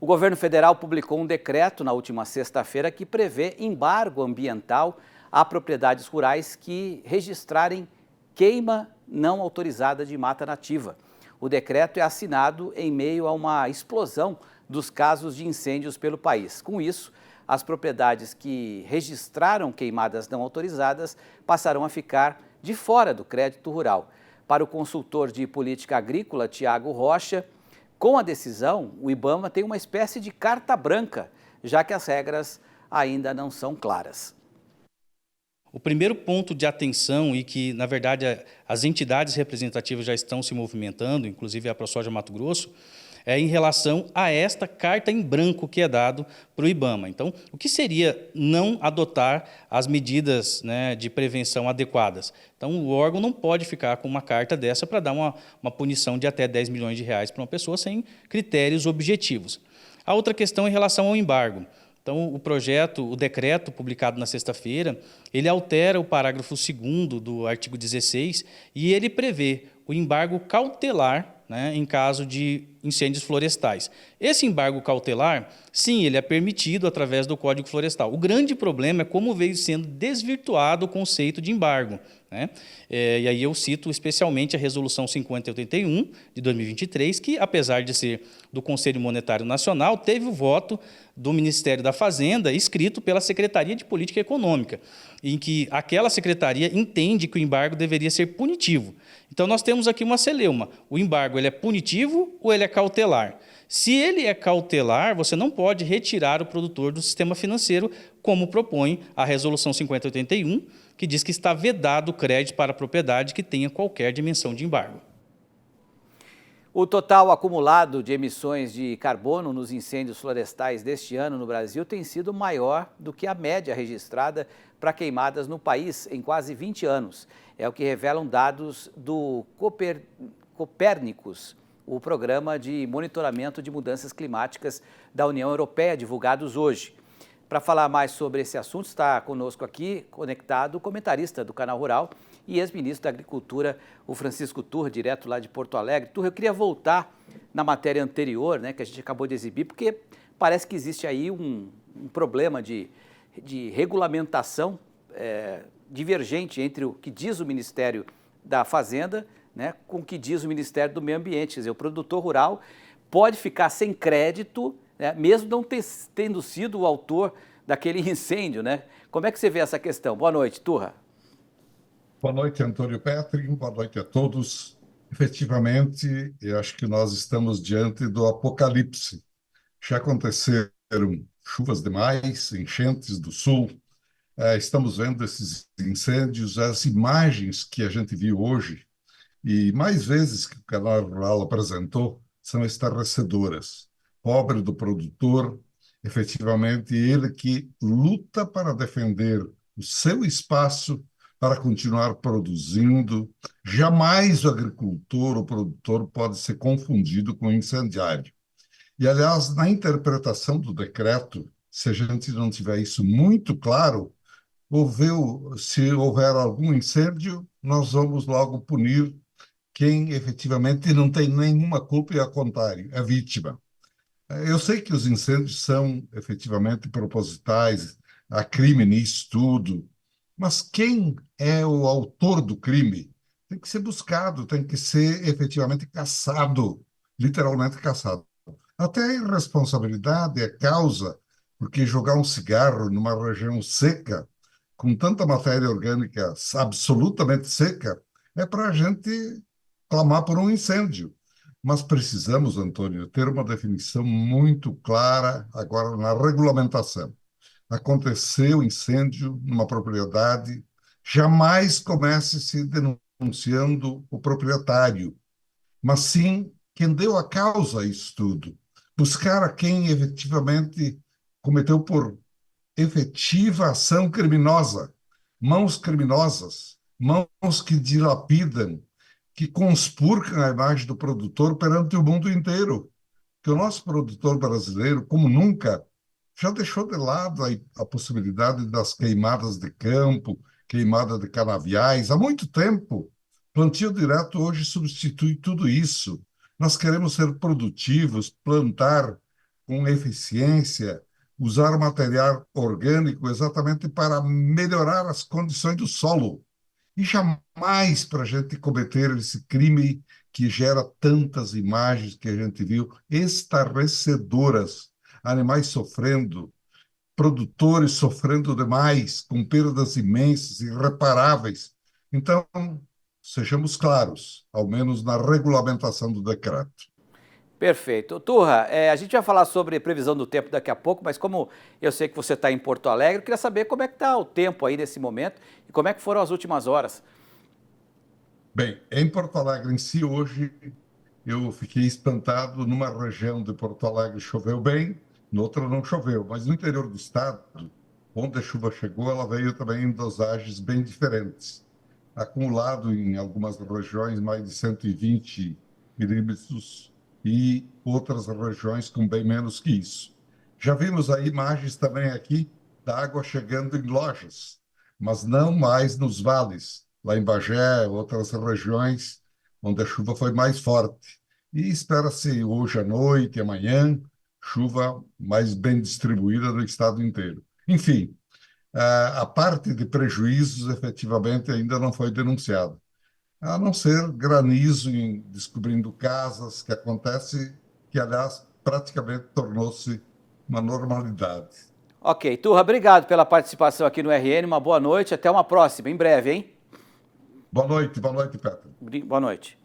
O governo federal publicou um decreto na última sexta-feira que prevê embargo ambiental a propriedades rurais que registrarem queima não autorizada de mata nativa. O decreto é assinado em meio a uma explosão dos casos de incêndios pelo país. Com isso, as propriedades que registraram queimadas não autorizadas passarão a ficar de fora do crédito rural. Para o consultor de política agrícola, Tiago Rocha, com a decisão, o IBAMA tem uma espécie de carta branca, já que as regras ainda não são claras. O primeiro ponto de atenção e que, na verdade, as entidades representativas já estão se movimentando, inclusive a ProSoja Mato Grosso, é em relação a esta carta em branco que é dado para o IBAMA. Então, o que seria não adotar as medidas, né, de prevenção adequadas? Então, o órgão não pode ficar com uma carta dessa para dar uma punição de até 10 milhões de reais para uma pessoa sem critérios objetivos. A outra questão é em relação ao embargo. Então, o decreto publicado na sexta-feira, ele altera o parágrafo 2º do artigo 16 e ele prevê o embargo cautelar, né, em caso de incêndios florestais. Esse embargo cautelar, sim, ele é permitido através do Código Florestal. O grande problema é como veio sendo desvirtuado o conceito de embargo, né? E aí eu cito especialmente a Resolução 5081, de 2023, que, apesar de ser do Conselho Monetário Nacional, teve o voto do Ministério da Fazenda, escrito pela Secretaria de Política Econômica, em que aquela secretaria entende que o embargo deveria ser punitivo. Então, nós temos aqui uma celeuma. O embargo ele é punitivo ou ele é cautelar? Se ele é cautelar, você não pode retirar o produtor do sistema financeiro, como propõe a Resolução 5081, que diz que está vedado o crédito para a propriedade que tenha qualquer dimensão de embargo. O total acumulado de emissões de carbono nos incêndios florestais deste ano no Brasil tem sido maior do que a média registrada para queimadas no país em quase 20 anos. É o que revelam dados do Copérnicos, o programa de monitoramento de mudanças climáticas da União Europeia, divulgados hoje. Para falar mais sobre esse assunto, está conosco aqui, conectado, o comentarista do Canal Rural e ex-ministro da Agricultura, o Francisco Turra, direto lá de Porto Alegre. Turra, eu queria voltar na matéria anterior, né, que a gente acabou de exibir, porque parece que existe aí um problema de regulamentação divergente entre o que diz o Ministério da Fazenda, né, com o que diz o Ministério do Meio Ambiente. Quer dizer, o produtor rural pode ficar sem crédito, né, mesmo não tendo sido o autor daquele incêndio, né? Como é que você vê essa questão? Boa noite, Turra. Boa noite, Antônio Petri. Boa noite a todos. Efetivamente, eu acho que nós estamos diante do apocalipse. Já aconteceram chuvas demais, enchentes do sul. Estamos vendo esses incêndios, as imagens que a gente viu hoje, e mais vezes que o Canal Rural apresentou, são estarrecedoras. Pobre do produtor, efetivamente, ele que luta para defender o seu espaço, para continuar produzindo. Jamais o agricultor, o produtor, pode ser confundido com o incendiário. E, aliás, na interpretação do decreto, se a gente não tiver isso muito claro, se houver algum incêndio, nós vamos logo punir quem efetivamente não tem nenhuma culpa e, ao contrário, é vítima. Eu sei que os incêndios são efetivamente propositais, há crime nisso tudo, mas quem é o autor do crime tem que ser buscado, tem que ser efetivamente caçado, literalmente caçado. Até a irresponsabilidade é causa, porque jogar um cigarro numa região seca, com tanta matéria orgânica absolutamente seca, é para a gente clamar por um incêndio. Mas precisamos, Antônio, ter uma definição muito clara agora na regulamentação. Aconteceu incêndio numa propriedade, jamais comece se denunciando o proprietário, mas sim quem deu a causa a isso tudo. Buscar a quem efetivamente cometeu por efetiva ação criminosa, mãos criminosas, mãos que dilapidam, que conspurcam a imagem do produtor perante o mundo inteiro. Que o nosso produtor brasileiro, como nunca, já deixou de lado a possibilidade das queimadas de campo, queimada de canaviais. Há muito tempo, plantio direto hoje substitui tudo isso. Nós queremos ser produtivos, plantar com eficiência, usar material orgânico exatamente para melhorar as condições do solo. E jamais para a gente cometer esse crime que gera tantas imagens que a gente viu, estarrecedoras, animais sofrendo, produtores sofrendo demais, com perdas imensas, irreparáveis. Então, sejamos claros, ao menos na regulamentação do decreto. Perfeito. Turra, a gente vai falar sobre previsão do tempo daqui a pouco, mas como eu sei que você está em Porto Alegre, eu queria saber como é que está o tempo aí nesse momento e como é que foram as últimas horas. Bem, em Porto Alegre em si, hoje, eu fiquei espantado. Numa região de Porto Alegre choveu bem, noutra não choveu, mas no interior do estado, onde a chuva chegou, ela veio também em dosagens bem diferentes. Acumulado em algumas regiões mais de 120 milímetros e outras regiões com bem menos que isso. Já vimos aí imagens também aqui da água chegando em lojas, mas não mais nos vales, lá em Bagé, outras regiões onde a chuva foi mais forte. E espera-se hoje à noite, amanhã, chuva mais bem distribuída no estado inteiro. Enfim, a parte de prejuízos efetivamente ainda não foi denunciada, a não ser granizo em descobrindo casas, que acontece, que aliás praticamente tornou-se uma normalidade. Ok, Turra, obrigado pela participação aqui no RN, uma boa noite, até uma próxima, em breve, hein? Boa noite, Pedro. Boa noite.